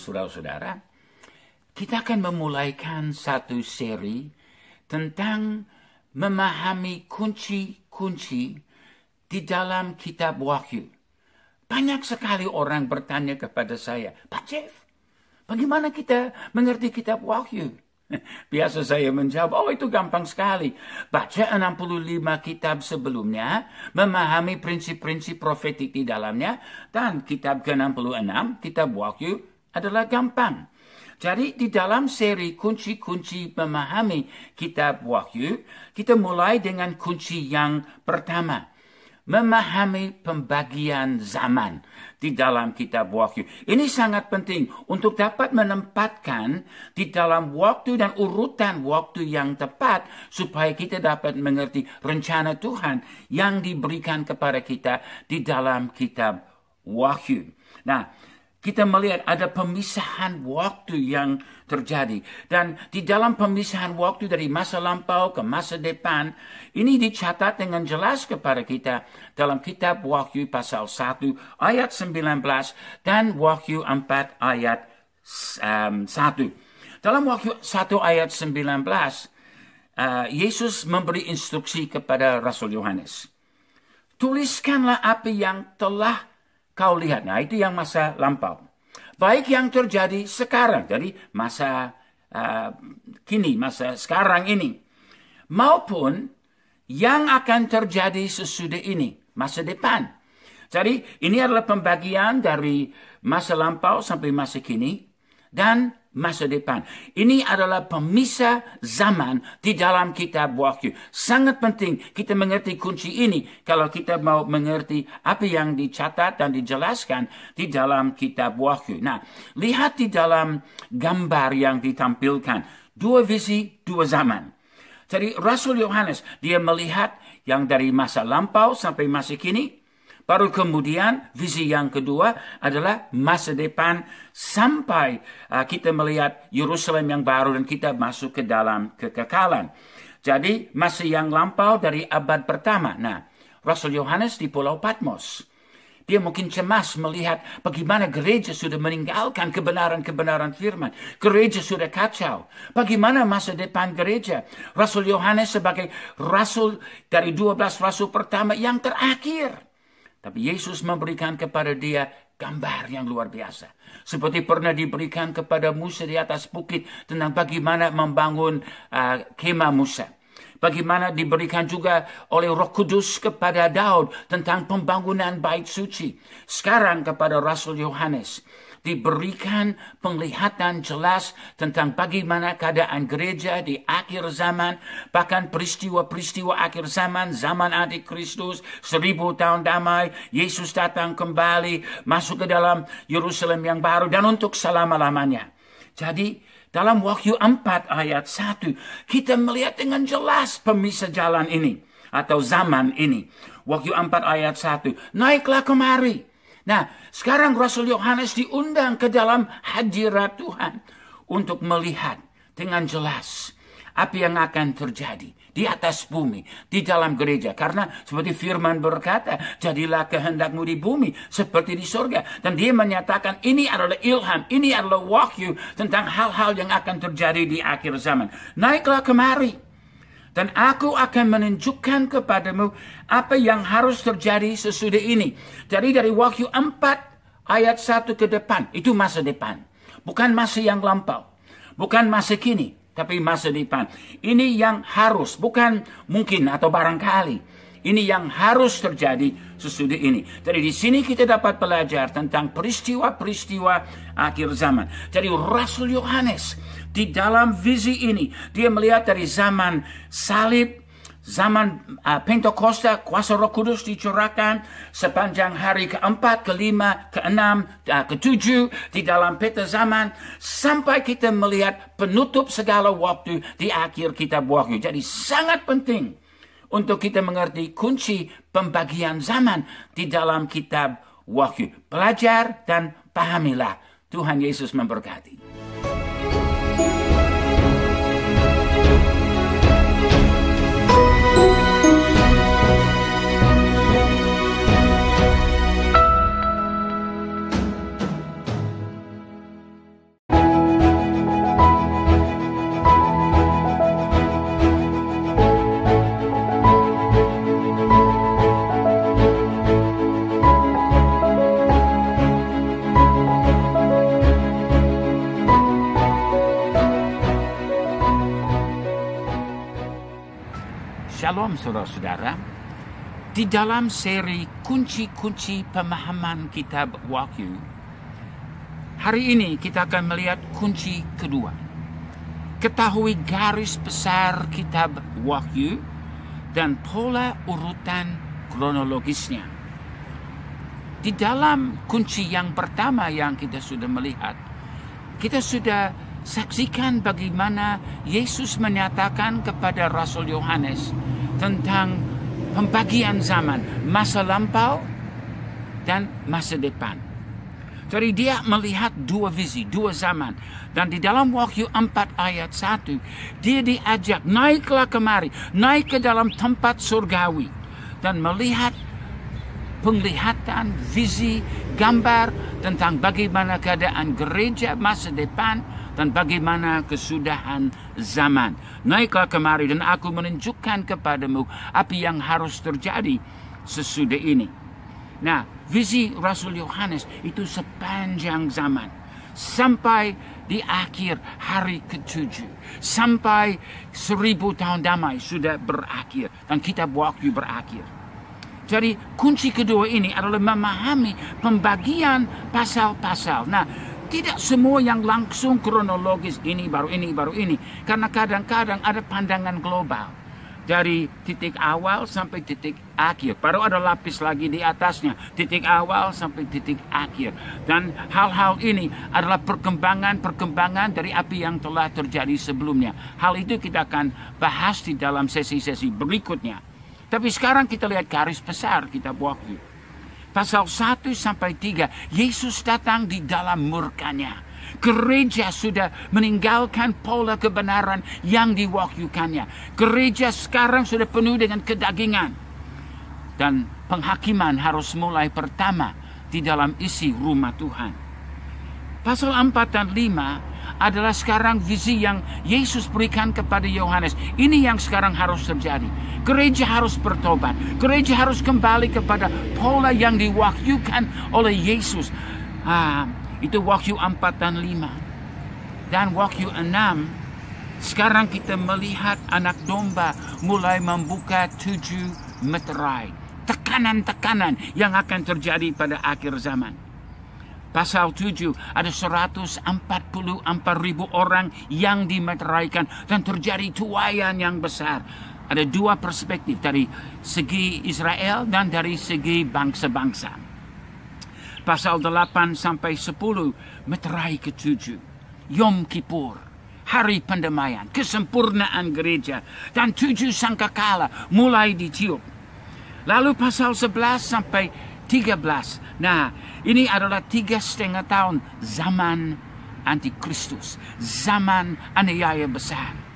saudara-saudara, kita akan memulaikan satu seri tentang memahami kunci-kunci di dalam kitab Wahyu. Banyak sekali orang bertanya kepada saya, Pak Jeff, bagaimana kita mengerti kitab Wahyu? Biasa saya menjawab, itu gampang sekali. Baca 65 kitab sebelumnya, memahami prinsip-prinsip profetik di dalamnya, dan kitab ke-66, kitab Wahyu, adalah gampang. Jadi di dalam seri kunci-kunci memahami kitab Wahyu, kita mulai dengan kunci yang pertama. Memahami pembagian zaman di dalam kitab Wahyu. Ini sangat penting untuk dapat menempatkan di dalam waktu dan urutan waktu yang tepat supaya kita dapat mengerti rencana Tuhan yang diberikan kepada kita di dalam kitab Wahyu. Nah, kita melihat ada pemisahan waktu yang terjadi. Dan di dalam pemisahan waktu dari masa lampau ke masa depan, ini dicatat dengan jelas kepada kita dalam kitab Wahyu pasal 1 ayat 19 dan Wahyu 4 ayat 1. Dalam Wahyu 1 ayat 19, Yesus memberi instruksi kepada Rasul Yohanes. Tuliskanlah apa yang telah kau lihat. Nah, itu yang masa lampau. Baik yang terjadi sekarang, jadi masa kini, masa sekarang ini. Maupun yang akan terjadi sesudah ini, masa depan. Jadi ini adalah pembagian dari masa lampau sampai masa kini dan masa depan. Ini adalah pemisah zaman di dalam kitab Wahyu. Sangat penting kita mengerti kunci ini kalau kita mau mengerti apa yang dicatat dan dijelaskan di dalam kitab Wahyu. Nah, lihat di dalam gambar yang ditampilkan. Dua visi, dua zaman. Jadi Rasul Yohanes, dia melihat yang dari masa lampau sampai masa kini. Baru kemudian visi yang kedua adalah masa depan sampai kita melihat Yerusalem yang baru dan kita masuk ke dalam kekekalan. Jadi masa yang lampau dari abad pertama. Nah, Rasul Yohanes di Pulau Patmos. Dia mungkin cemas melihat bagaimana gereja sudah meninggalkan kebenaran-kebenaran firman. Gereja sudah kacau. Bagaimana masa depan gereja? Rasul Yohanes sebagai rasul dari 12 rasul pertama yang terakhir. Tapi Yesus memberikan kepada dia gambar yang luar biasa. Seperti pernah diberikan kepada Musa di atas bukit tentang bagaimana membangun kemah Musa. Bagaimana diberikan juga oleh Roh Kudus kepada Daud tentang pembangunan bait suci. Sekarang kepada Rasul Yohanes diberikan penglihatan jelas tentang bagaimana keadaan gereja di akhir zaman, bahkan peristiwa-peristiwa akhir zaman, zaman antikristus, 1000 tahun damai, Yesus datang kembali, masuk ke dalam Yerusalem yang baru, dan untuk selama-lamanya. Jadi, dalam Wahyu 4 ayat 1, kita melihat dengan jelas pemisah jalan ini, atau zaman ini. Wahyu 4 ayat 1, naiklah kemari. Nah, sekarang Rasul Yohanes diundang ke dalam hadirat Tuhan untuk melihat dengan jelas apa yang akan terjadi di atas bumi, di dalam gereja. Karena seperti firman berkata, jadilah kehendakmu di bumi seperti di surga. Dan dia menyatakan ini adalah ilham, ini adalah wahyu tentang hal-hal yang akan terjadi di akhir zaman. Naiklah kemari. Dan aku akan menunjukkan kepadamu apa yang harus terjadi sesudah ini. Jadi dari Wahyu 4 ayat 1 ke depan, itu masa depan. Bukan masa yang lampau. Bukan masa kini, tapi masa depan. Ini yang harus, bukan mungkin atau barangkali. Ini yang harus terjadi sesudah ini. Jadi di sini kita dapat belajar tentang peristiwa-peristiwa akhir zaman. Jadi Rasul Yohanes di dalam visi ini, dia melihat dari zaman salib, zaman Pentakosta, kuasa Roh Kudus dicurahkan sepanjang hari ke-4, ke-5, ke-6, ke-7 di dalam peta zaman, sampai kita melihat penutup segala waktu di akhir kitab Wahyu. Jadi sangat penting untuk kita mengerti kunci pembagian zaman di dalam kitab Wahyu. Belajar dan pahamilah. Tuhan Yesus memberkati. saudara-saudara, di dalam seri kunci-kunci pemahaman kitab Wahyu, hari ini kita akan melihat kunci kedua. Ketahui garis besar kitab Wahyu dan pola urutan kronologisnya. Di dalam kunci yang pertama yang kita sudah melihat, kita sudah saksikan bagaimana Yesus menyatakan kepada Rasul Yohanes tentang pembagian zaman, masa lampau dan masa depan. Jadi dia melihat dua visi, dua zaman. Dan di dalam Wahyu 4 ayat 1, dia diajak, naiklah kemari, naik ke dalam tempat surgawi. Dan melihat penglihatan, visi, gambar tentang bagaimana keadaan gereja masa depan dan bagaimana kesudahan zaman. Naiklah kemari dan aku menunjukkan kepadamu apa yang harus terjadi sesudah ini. Nah, visi Rasul Yohanes itu sepanjang zaman. Sampai di akhir hari ke-7. Sampai 1000 tahun damai sudah berakhir. Dan kitab Wahyu berakhir. Jadi kunci kedua ini adalah memahami pembagian pasal-pasal. Nah, tidak semua yang langsung kronologis, ini baru ini, baru ini. Karena kadang-kadang ada pandangan global. Dari titik awal sampai titik akhir. Baru ada lapis lagi di atasnya. Titik awal sampai titik akhir. Dan hal-hal ini adalah perkembangan dari apa yang telah terjadi sebelumnya. Hal itu kita akan bahas di dalam sesi-sesi berikutnya. Tapi sekarang kita lihat garis besar kitab Wahyu. Pasal 1 sampai 3, Yesus datang di dalam murkanya. Gereja sudah meninggalkan pola kebenaran yang diwahyukannya. Gereja sekarang sudah penuh dengan kedagingan. Dan penghakiman harus mulai pertama di dalam isi rumah Tuhan. Pasal 4 dan 5 adalah sekarang visi yang Yesus berikan kepada Yohanes. Ini yang sekarang harus terjadi. Gereja harus bertobat. Gereja harus kembali kepada pola yang diwahyukan oleh Yesus. Itu Wahyu 4 dan 5. Dan Wahyu 6, sekarang kita melihat anak domba mulai membuka 7 meterai. Tekanan-tekanan yang akan terjadi pada akhir zaman. Pasal 7, ada 144.000 orang yang dimeteraikan. Dan terjadi tuaian yang besar. Ada dua perspektif, dari segi Israel dan dari segi bangsa-bangsa. Pasal 8 sampai 10, meterai ke-7. Yom Kippur, hari pendamaian, kesempurnaan gereja. Dan 7 sangkakala mulai ditiup. Lalu pasal 11 sampai 13. Nah, ini adalah 3,5 tahun zaman antikristus. Zaman aniaya besar.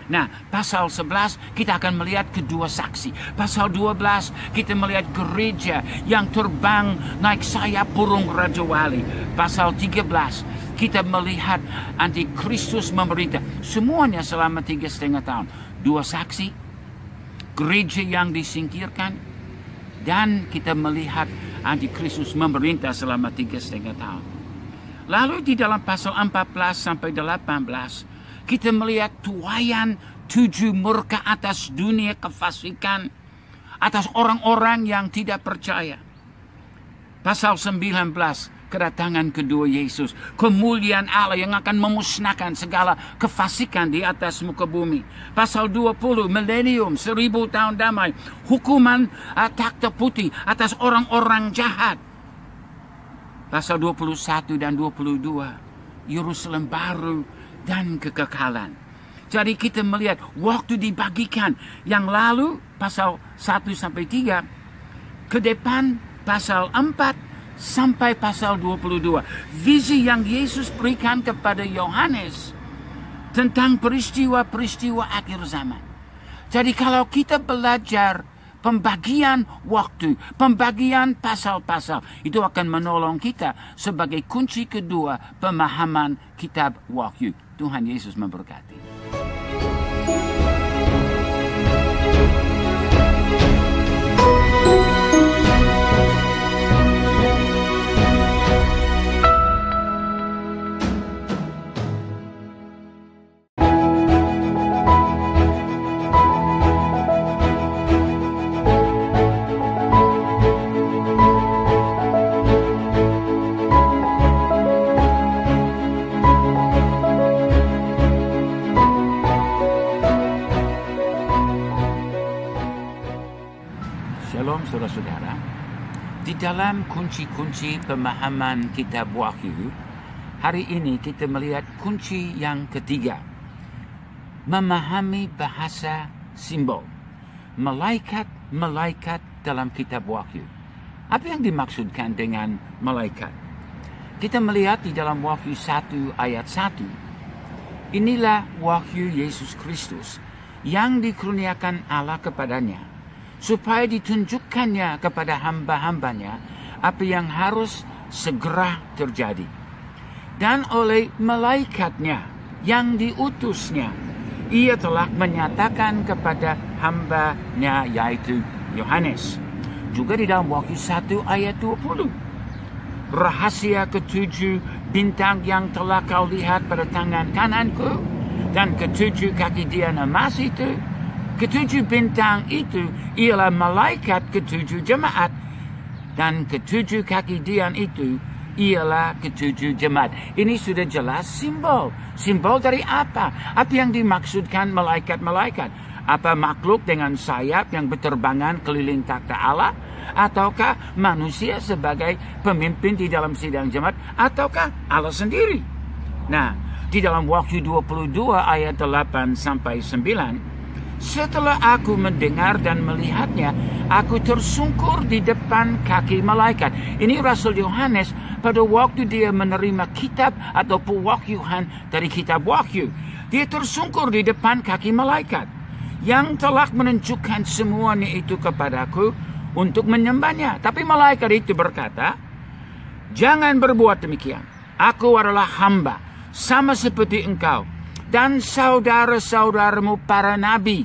Nah, pasal 11 kita akan melihat kedua saksi. Pasal 12 kita melihat gereja yang terbang naik sayap burung Raja Wali. Pasal 13 kita melihat antikristus memerintah. Semuanya selama 3,5 tahun. Dua saksi, gereja yang disingkirkan, dan kita melihat antikristus memerintah selama 3,5 tahun. Lalu di dalam pasal 14 sampai 18 kita melihat tuaian 7 murka atas dunia kefasikan, atas orang-orang yang tidak percaya. Pasal 19, kedatangan kedua Yesus, kemuliaan Allah yang akan memusnahkan segala kefasikan di atas muka bumi. Pasal 20, milenium, 1000 tahun damai, hukuman takhta putih atas orang-orang jahat. Pasal 21 dan 22, Yerusalem baru dan kekekalan. Jadi kita melihat waktu dibagikan. Yang lalu pasal 1 sampai 3. Ke depan pasal 4 sampai pasal 22. Visi yang Yesus berikan kepada Yohanes tentang peristiwa-peristiwa akhir zaman. Jadi kalau kita belajar pembagian waktu, pembagian pasal-pasal, itu akan menolong kita sebagai kunci kedua pemahaman kitab Wahyu. Tuhan Yesus memberkati. saudara-saudara, di dalam kunci-kunci pemahaman kitab Wahyu, hari ini kita melihat kunci yang ketiga, memahami bahasa simbol. Malaikat-malaikat dalam kitab Wahyu. Apa yang dimaksudkan dengan malaikat? Kita melihat di dalam Wahyu 1 ayat 1. Inilah wahyu Yesus Kristus yang dikurniakan Allah kepadanya, supaya ditunjukkannya kepada hamba-hambanya apa yang harus segera terjadi. Dan oleh malaikatnya yang diutusnya, ia telah menyatakan kepada hambanya, yaitu Yohanes. Juga di dalam Wahyu 1 ayat 20. Rahasia ketujuh bintang yang telah kau lihat pada tangan kananku, dan ketujuh kaki dia emas itu. Ketujuh bintang itu ialah malaikat ketujuh jemaat, dan ketujuh kaki dian itu ialah ketujuh jemaat. Ini sudah jelas simbol. Simbol dari apa? Apa yang dimaksudkan malaikat-malaikat? Apa makhluk dengan sayap yang berterbangan keliling takhta Allah? Ataukah manusia sebagai pemimpin di dalam sidang jemaat? Ataukah Allah sendiri? Nah, di dalam Wahyu 22 ayat 8 sampai 9, setelah aku mendengar dan melihatnya, aku tersungkur di depan kaki malaikat. Ini Rasul Yohanes pada waktu dia menerima kitab atau pewahyuan dari kitab Wahyu. Dia tersungkur di depan kaki malaikat yang telah menunjukkan semuanya itu kepadaku untuk menyembahnya. Tapi malaikat itu berkata, jangan berbuat demikian. Aku adalah hamba, sama seperti engkau, dan saudara-saudaramu para nabi,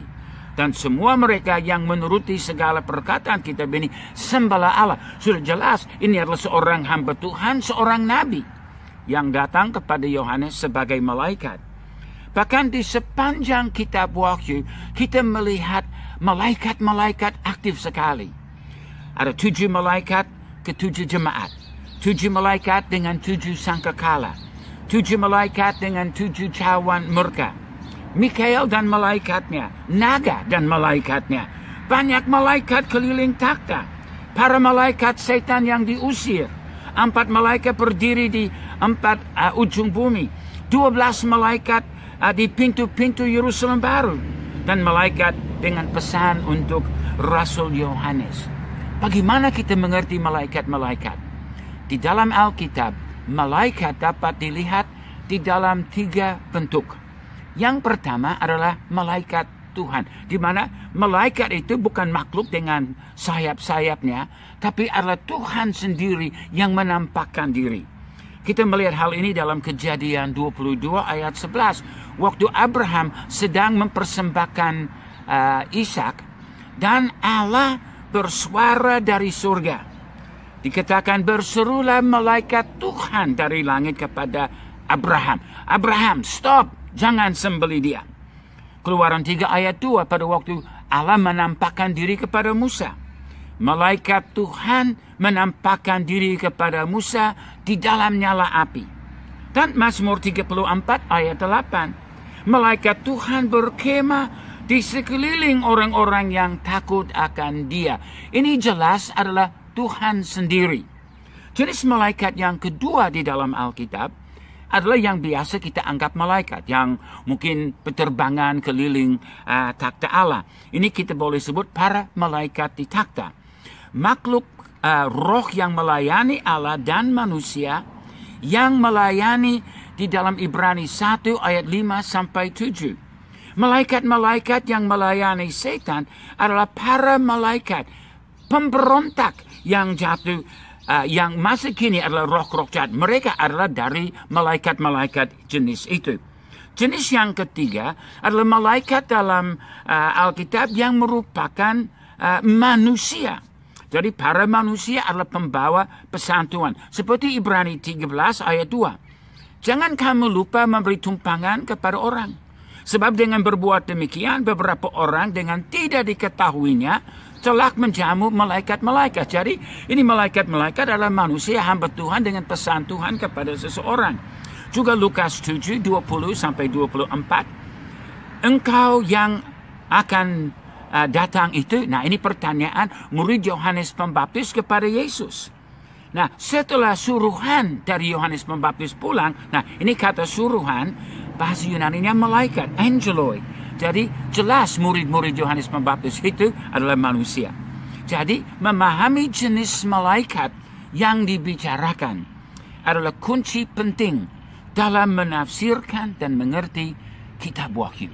dan semua mereka yang menuruti segala perkataan kitab ini sembahlah Allah. Sudah jelas, ini adalah seorang hamba Tuhan, seorang nabi yang datang kepada Yohanes sebagai malaikat. Bahkan di sepanjang kitab Wahyu, kita melihat malaikat-malaikat aktif sekali. Ada 7 malaikat ke 7 jemaat, 7 malaikat dengan 7 sangkakala, 7 malaikat dengan 7 cawan murka, Mikael dan malaikatnya, naga dan malaikatnya, banyak malaikat keliling takhta, para malaikat setan yang diusir, 4 malaikat berdiri di 4 ujung bumi, 12 malaikat di pintu-pintu Yerusalem baru, dan malaikat dengan pesan untuk Rasul Yohanes. Bagaimana kita mengerti malaikat-malaikat? Di dalam Alkitab, malaikat dapat dilihat di dalam 3 bentuk. Yang pertama adalah malaikat Tuhan, di mana malaikat itu bukan makhluk dengan sayap-sayapnya, tapi adalah Tuhan sendiri yang menampakkan diri. Kita melihat hal ini dalam Kejadian 22 ayat 11. Waktu Abraham sedang mempersembahkan Ishak, dan Allah bersuara dari surga. Dikatakan berserulah malaikat Tuhan dari langit kepada Abraham. Abraham, stop, jangan sembelih dia. Keluaran 3 ayat 2, pada waktu Allah menampakkan diri kepada Musa. Malaikat Tuhan menampakkan diri kepada Musa di dalam nyala api. Dan Mazmur 34 ayat 8. Malaikat Tuhan berkemah di sekeliling orang-orang yang takut akan dia. Ini jelas adalah Tuhan sendiri. Jenis malaikat yang kedua di dalam Alkitab adalah yang biasa kita anggap malaikat, yang mungkin berterbangan keliling takhta Allah. Ini kita boleh sebut para malaikat di takhta. Makhluk roh yang melayani Allah dan manusia, yang melayani di dalam Ibrani 1 ayat 5 sampai 7. Malaikat-malaikat yang melayani setan adalah para malaikat pemberontak yang jatuh, yang masa kini adalah roh-roh jahat. Mereka adalah dari malaikat-malaikat jenis itu. Jenis yang ketiga adalah malaikat dalam Alkitab yang merupakan manusia. Jadi para manusia adalah pembawa pesan Tuhan. Seperti Ibrani 13 ayat 2. Jangan kamu lupa memberi tumpangan kepada orang. Sebab dengan berbuat demikian, beberapa orang dengan tidak diketahuinya telah menjamu malaikat-malaikat. Jadi ini malaikat-malaikat adalah manusia hamba Tuhan dengan pesan Tuhan kepada seseorang. Juga Lukas 7, 20 sampai 24. Engkau yang akan datang itu? Nah, ini pertanyaan murid Yohanes Pembaptis kepada Yesus. Nah, setelah suruhan dari Yohanes Pembaptis pulang, nah ini kata suruhan, bahasa Yunaninya malaikat, angeloi. Jadi jelas murid-murid Yohanes Pembaptis itu adalah manusia. Jadi memahami jenis malaikat yang dibicarakan adalah kunci penting dalam menafsirkan dan mengerti kitab Wahyu.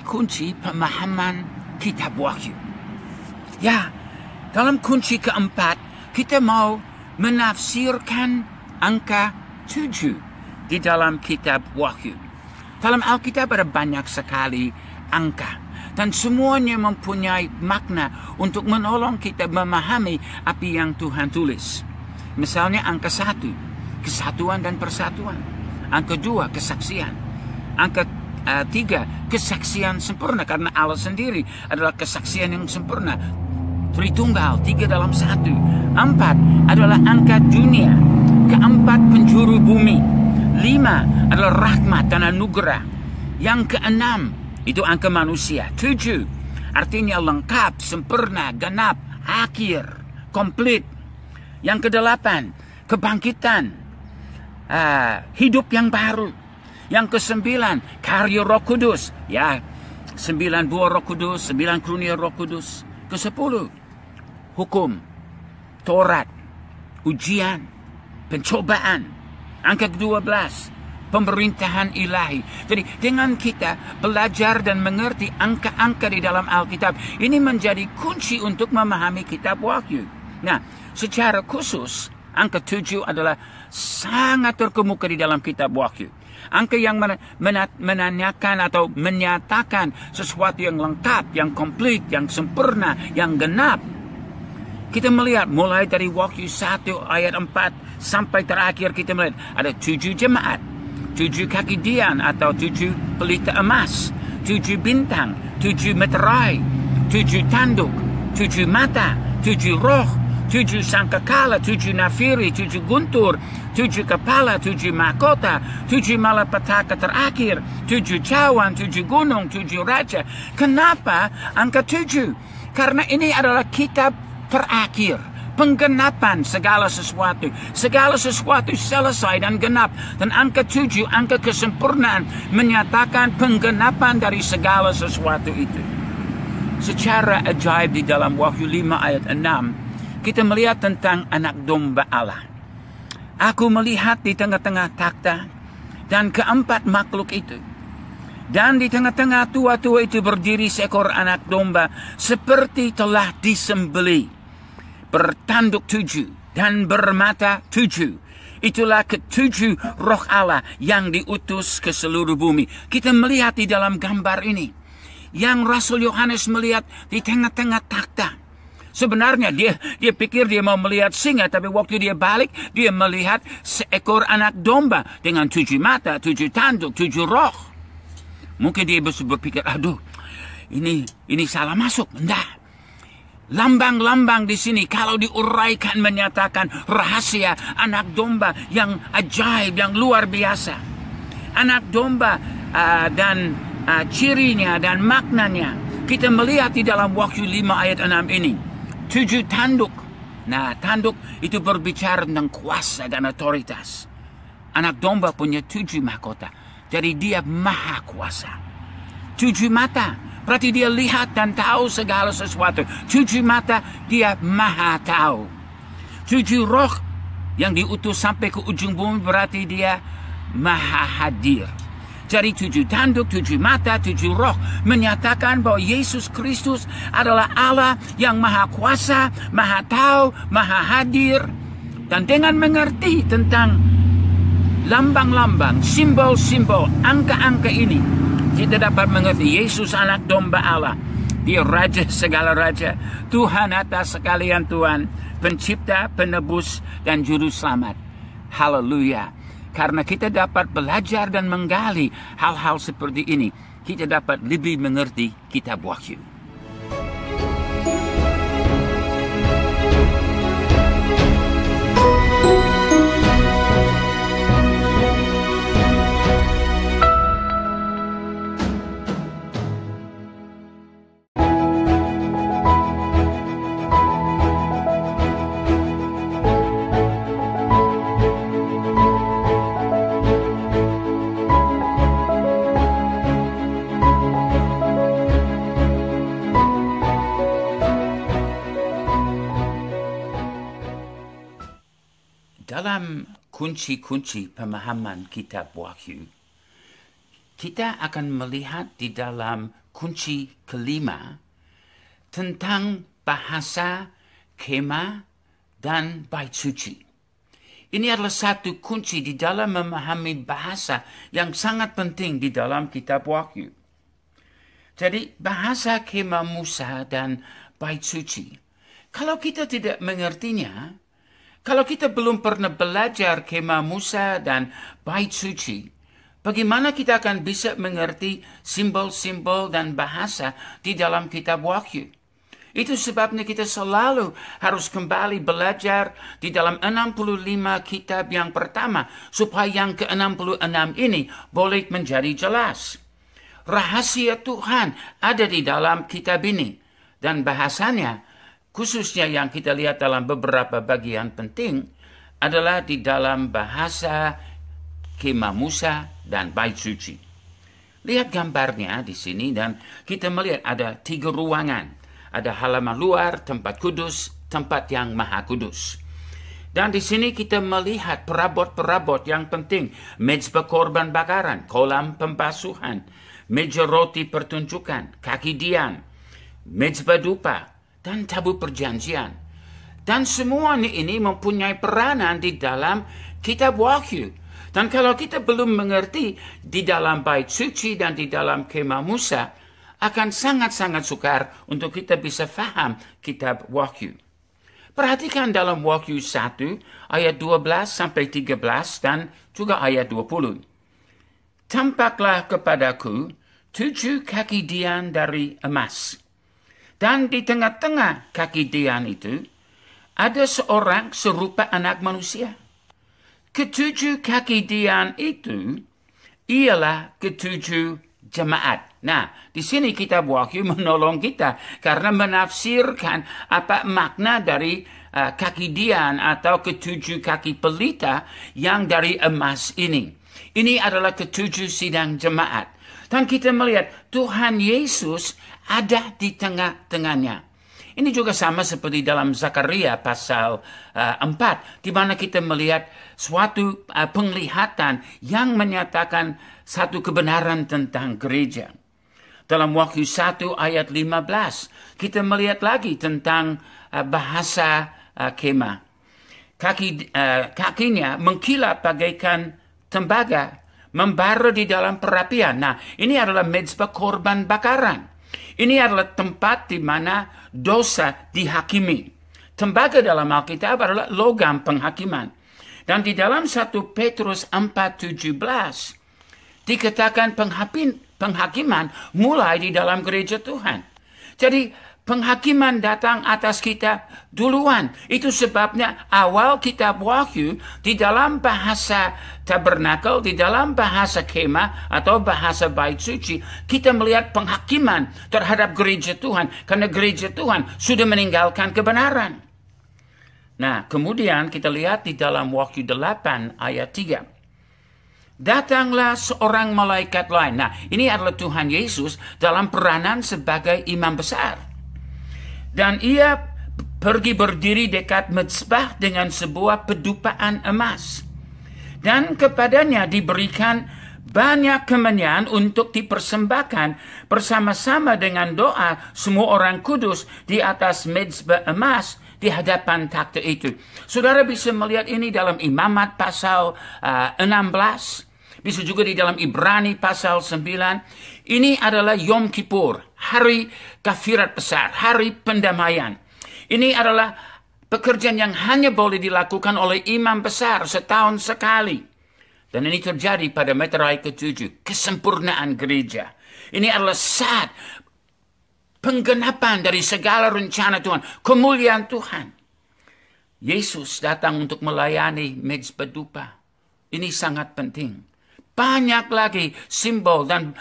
Kunci pemahaman kitab Wahyu. Ya, dalam kunci keempat, kita mau menafsirkan angka 7 di dalam kitab Wahyu. Dalam Alkitab ada banyak sekali angka, dan semuanya mempunyai makna untuk menolong kita memahami apa yang Tuhan tulis. Misalnya angka 1, kesatuan dan persatuan. Angka 2, kesaksian. Angka 3, kesaksian sempurna, karena Allah sendiri adalah kesaksian yang sempurna. Tritunggal, 3 dalam 1. 4 adalah angka dunia. Keempat, penjuru bumi. 5 adalah rahmat dan anugerah. Yang keenam itu angka manusia. 7 artinya lengkap, sempurna, genap, akhir, komplit. Yang kedelapan, kebangkitan, hidup yang baru. Yang ke-9, karya Roh Kudus. Ya, 9 buah Roh Kudus, 9 karunia Roh Kudus. Ke-10, hukum, Taurat, ujian, pencobaan. Angka ke-12, pemerintahan ilahi. Jadi dengan kita belajar dan mengerti angka-angka di dalam Alkitab, ini menjadi kunci untuk memahami kitab Wahyu. Nah, secara khusus, angka 7 adalah sangat terkemuka di dalam kitab Wahyu. Angka yang menanyakan atau menyatakan sesuatu yang lengkap, yang komplit, yang sempurna, yang genap. Kita melihat mulai dari Wahyu 1 ayat 4 sampai terakhir, kita melihat ada 7 jemaat, 7 kaki dian atau 7 pelita emas, 7 bintang, 7 meterai, 7 tanduk, 7 mata, 7 roh, 7 sangkakala, 7 nafiri, 7 guntur, 7 kepala, 7 mahkota, 7 malapetaka terakhir, 7 cawan, 7 gunung, 7 raja. Kenapa angka 7? Karena ini adalah kitab terakhir, penggenapan segala sesuatu. Segala sesuatu selesai dan genap. Dan angka 7, angka kesempurnaan, menyatakan penggenapan dari segala sesuatu itu. Secara ajaib di dalam Wahyu 5 ayat 6, kita melihat tentang anak domba Allah. Aku melihat di tengah-tengah takhta dan keempat makhluk itu. Dan di tengah-tengah tua-tua itu berdiri seekor anak domba seperti telah disembelih. Bertanduk 7 dan bermata 7. Itulah ke-7 roh Allah yang diutus ke seluruh bumi. Kita melihat di dalam gambar ini, yang Rasul Yohanes melihat di tengah-tengah takhta. Sebenarnya dia pikir dia mau melihat singa, tapi waktu dia balik, dia melihat seekor anak domba dengan 7 mata, 7 tanduk, 7 roh. Mungkin dia berpikir, aduh, ini salah masuk. Enggak. Lambang-lambang di sini kalau diuraikan menyatakan rahasia anak domba yang ajaib, yang luar biasa. Anak domba dan cirinya dan maknanya kita melihat di dalam Wahyu 5 ayat 6 ini. 7 tanduk. Nah, tanduk itu berbicara tentang kuasa dan otoritas. Anak domba punya 7 mahkota. Jadi dia maha kuasa. 7 mata. Berarti dia lihat dan tahu segala sesuatu. 7 mata, dia maha tahu. 7 roh yang diutus sampai ke ujung bumi, berarti dia maha hadir. Jadi 7 tanduk, 7 mata, 7 roh menyatakan bahwa Yesus Kristus adalah Allah yang maha kuasa, maha tahu, maha hadir. Dan dengan mengerti tentang lambang-lambang, simbol-simbol, angka-angka ini, kita dapat mengerti Yesus anak domba Allah. Dia raja segala raja, Tuhan atas sekalian Tuhan, pencipta, penebus, dan juru selamat. Haleluya. Karena kita dapat belajar dan menggali hal-hal seperti ini, kita dapat lebih mengerti kitab Wahyu. Dalam kunci-kunci pemahaman kitab Wahyu, kita akan melihat di dalam kunci kelima tentang bahasa, kemah, dan bait suci. Ini adalah satu kunci di dalam memahami bahasa yang sangat penting di dalam kitab Wahyu. Jadi bahasa, kemah Musa, dan bait suci, kalau kita tidak mengertinya, kalau kita belum pernah belajar kemah Musa dan bait suci, bagaimana kita akan bisa mengerti simbol-simbol dan bahasa di dalam kitab Wahyu? Itu sebabnya kita selalu harus kembali belajar di dalam 65 kitab yang pertama, supaya yang ke-66 ini boleh menjadi jelas. Rahasia Tuhan ada di dalam kitab ini, dan bahasanya, khususnya yang kita lihat dalam beberapa bagian penting, adalah di dalam bahasa kemah Musa dan bait suci. Lihat gambarnya di sini, dan kita melihat ada 3 ruangan. Ada halaman luar, tempat kudus, tempat yang maha kudus. Dan di sini kita melihat perabot-perabot yang penting. Mezbah korban bakaran, kolam pembasuhan, meja roti pertunjukan, kaki dian, mezbah dupa, dan tabut perjanjian. Dan semua ini mempunyai peranan di dalam kitab Wahyu. Dan kalau kita belum mengerti di dalam bait suci dan di dalam kemah Musa, akan sangat-sangat sukar untuk kita bisa faham kitab Wahyu. Perhatikan dalam Wahyu 1 ayat 12-13 dan juga ayat 20. Tampaklah kepadaku 7 kaki dian dari emas. Dan di tengah-tengah kaki dian itu, ada seorang serupa anak manusia. Ketujuh kaki dian itu ialah ketujuh jemaat. Nah, di sini kitab Wahyu menolong kita karena menafsirkan apa makna dari kaki dian atau ketujuh kaki pelita yang dari emas ini. Ini adalah ketujuh sidang jemaat. Dan kita melihat Tuhan Yesus ada di tengah-tengahnya. Ini juga sama seperti dalam Zakaria pasal 4, di mana kita melihat suatu penglihatan yang menyatakan satu kebenaran tentang gereja. Dalam Wahyu 1 ayat 15, kita melihat lagi tentang bahasa kemah. Kakinya mengkilap bagaikan tembaga, membara di dalam perapian. Nah, ini adalah mezbah korban bakaran. Ini adalah tempat di mana dosa dihakimi. Tembaga dalam Alkitab adalah logam penghakiman. Dan di dalam 1 Petrus 4:17 dikatakan penghakiman mulai di dalam gereja Tuhan. Jadi penghakiman datang atas kita duluan. Itu sebabnya awal kitab Wahyu di dalam bahasa tabernakel, di dalam bahasa kemah atau bahasa bait suci, kita melihat penghakiman terhadap gereja Tuhan. Karena gereja Tuhan sudah meninggalkan kebenaran. Nah, kemudian kita lihat di dalam Wahyu 8 ayat 3. Datanglah seorang malaikat lain. Nah, ini adalah Tuhan Yesus dalam peranan sebagai imam besar. Dan ia pergi berdiri dekat mezbah dengan sebuah pedupaan emas. Dan kepadanya diberikan banyak kemenyan untuk dipersembahkan bersama-sama dengan doa semua orang kudus di atas mezbah emas di hadapan takhta itu. Saudara bisa melihat ini dalam Imamat pasal 16. Bisa juga di dalam Ibrani pasal 9. Ini adalah Yom Kippur, hari kafirat besar, hari pendamaian. Ini adalah pekerjaan yang hanya boleh dilakukan oleh imam besar setahun sekali. Dan ini terjadi pada meterai ke-7, kesempurnaan gereja. Ini adalah saat penggenapan dari segala rencana Tuhan, kemuliaan Tuhan. Yesus datang untuk melayani mezbah dupa. Ini sangat penting. Banyak lagi simbol dan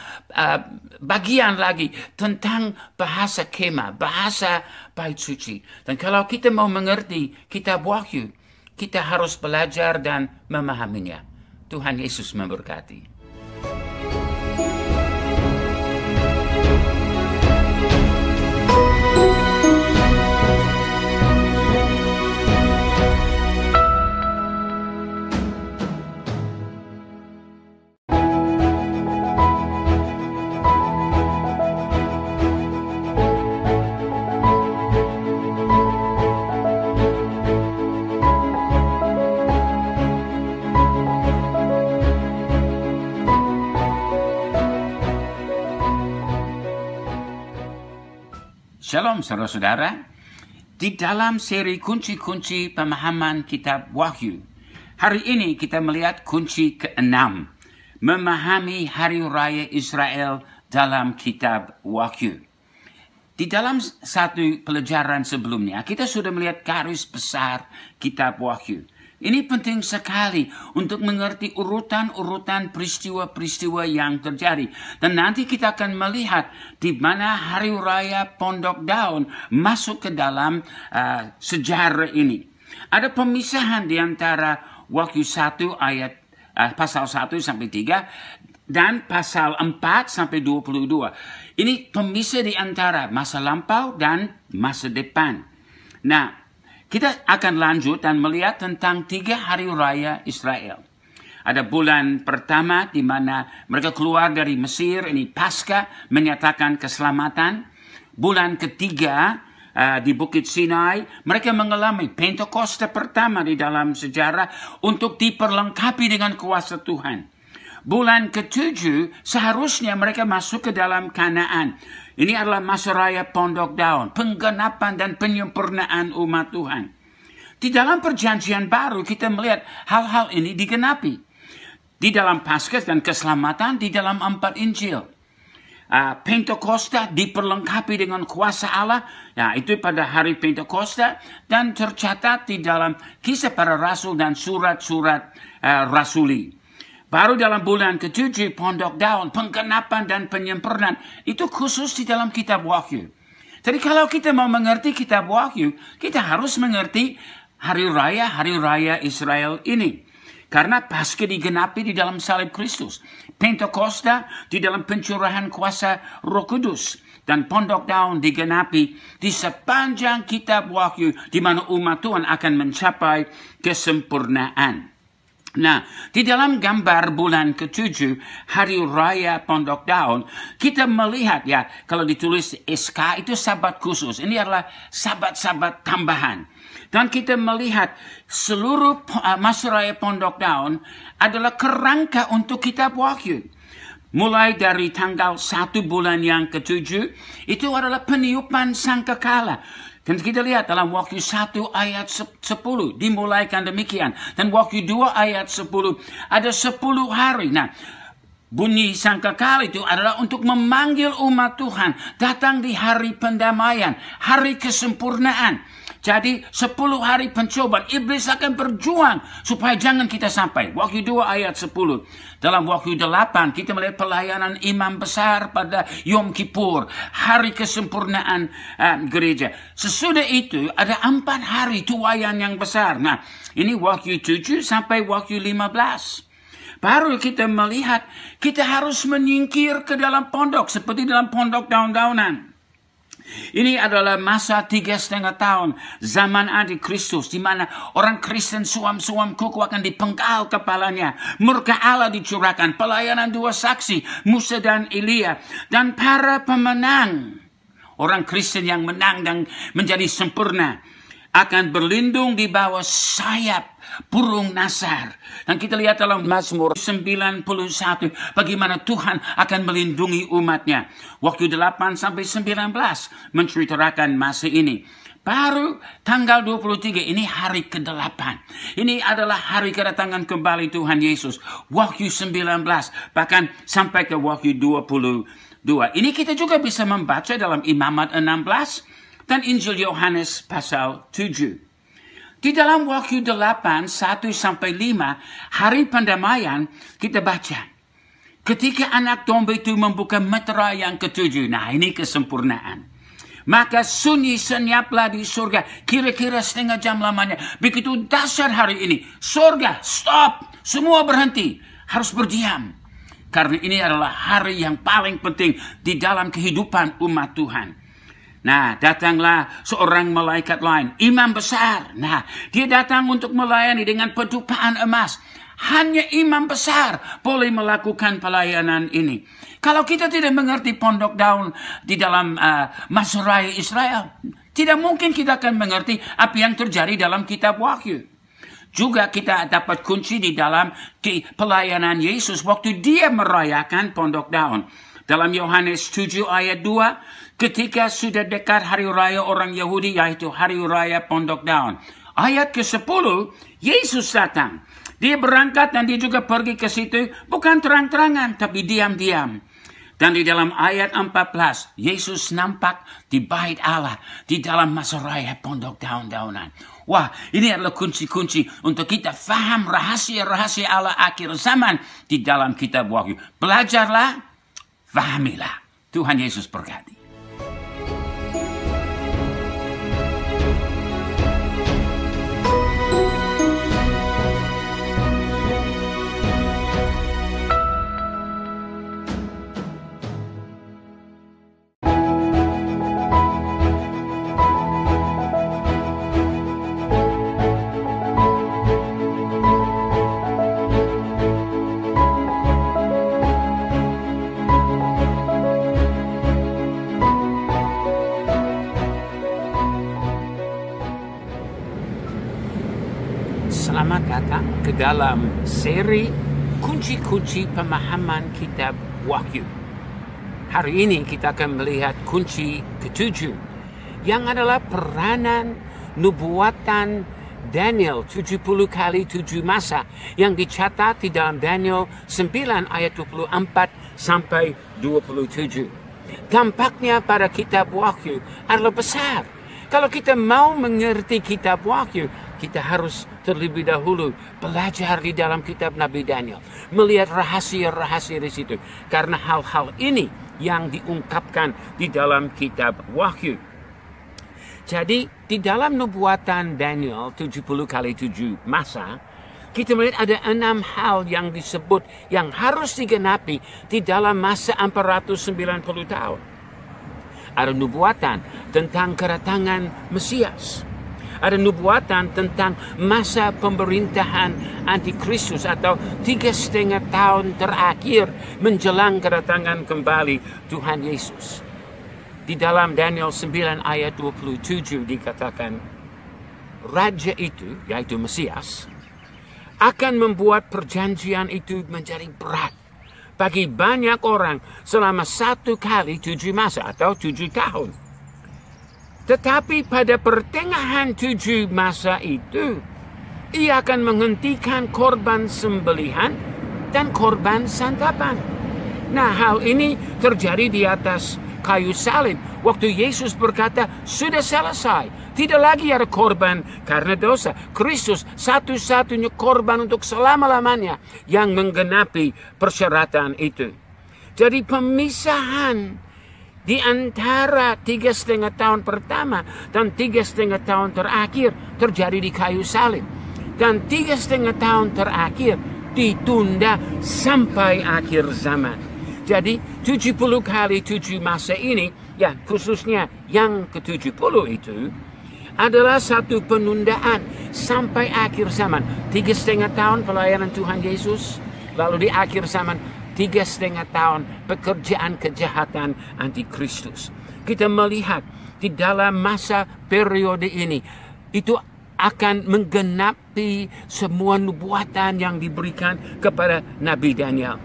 bagian lagi tentang bahasa kemah, bahasa bait suci. Dan kalau kita mau mengerti kitab Wahyu, kita harus belajar dan memahaminya. Tuhan Yesus memberkati. Shalom saudara-saudara, di dalam seri kunci-kunci pemahaman kitab Wahyu, hari ini kita melihat kunci ke-6, memahami Hari Raya Israel dalam kitab Wahyu. Di dalam satu pelajaran sebelumnya, kita sudah melihat garis besar kitab Wahyu. Ini penting sekali untuk mengerti urutan-urutan peristiwa-peristiwa yang terjadi. Dan nanti kita akan melihat di mana Hari Raya Pondok Daun masuk ke dalam sejarah ini. Ada pemisahan di antara Wahyu 1 ayat pasal 1 sampai 3 dan pasal 4 sampai 22. Ini pemisah di antara masa lampau dan masa depan. Nah, kita akan lanjut dan melihat tentang 3 hari raya Israel. Ada bulan pertama di mana mereka keluar dari Mesir, ini Paskah menyatakan keselamatan. Bulan ketiga di Bukit Sinai, mereka mengalami Pentakosta pertama di dalam sejarah untuk diperlengkapi dengan kuasa Tuhan. Bulan ke-7 seharusnya mereka masuk ke dalam Kanaan. Ini adalah masa raya Pondok Daun, penggenapan dan penyempurnaan umat Tuhan. Di dalam perjanjian baru kita melihat hal-hal ini digenapi. Di dalam Paskah dan keselamatan di dalam 4 Injil. Pentakosta diperlengkapi dengan kuasa Allah. Ya, itu pada hari Pentakosta dan tercatat di dalam Kisah Para Rasul dan surat-surat rasuli. Baru dalam bulan ke-7 Pondok Daun, penggenapan dan penyempurnaan itu khusus di dalam kitab Wahyu. Jadi kalau kita mau mengerti kitab Wahyu, kita harus mengerti hari raya Israel ini. Karena Paskah digenapi di dalam salib Kristus, Pentakosta di dalam pencurahan kuasa Roh Kudus, dan Pondok Daun digenapi di sepanjang kitab Wahyu di mana umat Tuhan akan mencapai kesempurnaan. Nah, di dalam gambar bulan ke-7, Hari Raya Pondok Daun, kita melihat ya, kalau ditulis SK itu sabat khusus. Ini adalah sabat-sabat tambahan. Dan kita melihat seluruh masa raya Pondok Daun adalah kerangka untuk kitab Wahyu. Mulai dari tanggal 1 bulan yang ke-7, itu adalah peniupan sangkakala. Dan kita lihat dalam Wahyu 1 ayat 10 dimulaikan demikian. Dan Wahyu 2 ayat 10 ada 10 hari. Nah, bunyi sangkakala itu adalah untuk memanggil umat Tuhan datang di hari pendamaian, hari kesempurnaan. Jadi 10 hari pencobaan, iblis akan berjuang supaya jangan kita sampai. Wahyu 2 ayat 10. Dalam Wahyu 8 kita melihat pelayanan imam besar pada Yom Kippur, hari kesempurnaan gereja. Sesudah itu ada 4 hari tuaian yang besar. Nah, ini Wahyu 7 sampai Wahyu 15. Baru kita melihat kita harus menyingkir ke dalam pondok seperti dalam pondok daun-daunan. Ini adalah masa 3,5 tahun zaman Antikristus, di mana orang Kristen suam-suam kuku akan dipenggal kepalanya, murka Allah dicurahkan, pelayanan 2 saksi, Musa dan Elia, dan para pemenang, orang Kristen yang menang dan menjadi sempurna. akan berlindung di bawah sayap burung nasar. Dan kita lihat dalam Mazmur 91 bagaimana Tuhan akan melindungi umatnya. Waktu 8-19 menceritakan masa ini. Baru tanggal 23 ini hari ke-8. Ini adalah hari kedatangan kembali Tuhan Yesus. Wahyu 19 bahkan sampai ke Wahyu 22. Ini kita juga bisa membaca dalam Imamat 16 dan Injil Yohanes pasal 7. Di dalam Wahyu 8, 1-5, hari pendamaian, kita baca. Ketika anak domba itu membuka meterai yang ke-7. Nah, ini kesempurnaan. Maka sunyi senyaplah di surga. Kira-kira setengah jam lamanya. Begitu dahsyat hari ini. Surga, stop. Semua berhenti. Harus berdiam. Karena ini adalah hari yang paling penting di dalam kehidupan umat Tuhan. Nah, datanglah seorang malaikat lain, imam besar. Nah, dia datang untuk melayani dengan pedupaan emas. Hanya imam besar boleh melakukan pelayanan ini. Kalau kita tidak mengerti pondok daun di dalam masa raya Israel, tidak mungkin kita akan mengerti apa yang terjadi dalam kitab Wahyu. Juga kita dapat kunci di dalam pelayanan Yesus waktu dia merayakan pondok daun. Dalam Yohanes 7 ayat 2, ketika sudah dekat hari raya orang Yahudi, yaitu hari raya pondok daun. Ayat ke-10, Yesus datang. Dia berangkat dan dia juga pergi ke situ, bukan terang-terangan, tapi diam-diam. Dan di dalam ayat 14, Yesus nampak di bait Allah, di dalam masa raya pondok daun-daunan. Wah, ini adalah kunci-kunci untuk kita faham rahasia-rahasia Allah akhir zaman di dalam kitab Wahyu. Belajarlah, fahamilah. Tuhan Yesus berkati. Selamat datang ke dalam seri kunci-kunci pemahaman kitab Wahyu. Hari ini kita akan melihat kunci ke-7 yang adalah peranan nubuatan Daniel 70 kali 7 masa yang dicatat di dalam Daniel 9 ayat 24 sampai 27. Dampaknya pada kitab Wahyu adalah besar. Kalau kita mau mengerti kitab Wahyu, kita harus terlebih dahulu belajar di dalam kitab Nabi Daniel. Melihat rahasia-rahasia di situ. Karena hal-hal ini yang diungkapkan di dalam kitab Wahyu. Jadi di dalam nubuatan Daniel 70 kali 7 masa, kita melihat ada 6 hal yang disebut yang harus digenapi di dalam masa 490 tahun. Ada nubuatan tentang kedatangan Mesias. Ada nubuatan tentang masa pemerintahan antikristus atau 3,5 tahun terakhir menjelang kedatangan kembali Tuhan Yesus. Di dalam Daniel 9 ayat 27 dikatakan, Raja itu, yaitu Mesias, akan membuat perjanjian itu menjadi berat bagi banyak orang selama 1 kali 7 masa atau 7 tahun. Tetapi pada pertengahan 7 masa itu, ia akan menghentikan korban sembelihan dan korban santapan. Nah, hal ini terjadi di atas kayu salib. Waktu Yesus berkata, sudah selesai. Tidak lagi ada korban karena dosa. Kristus satu-satunya korban untuk selama-lamanya yang menggenapi persyaratan itu. Jadi pemisahan di antara 3,5 tahun pertama dan 3,5 tahun terakhir terjadi di kayu salib. Dan 3,5 tahun terakhir ditunda sampai akhir zaman. Jadi 70 kali 7 masa ini, ya khususnya yang ke-70 itu, adalah satu penundaan sampai akhir zaman. 3,5 tahun pelayanan Tuhan Yesus, lalu di akhir zaman 3,5 tahun pekerjaan kejahatan antikristus. Kita melihat di dalam masa periode ini, itu akan menggenapi semua nubuatan yang diberikan kepada Nabi Daniel.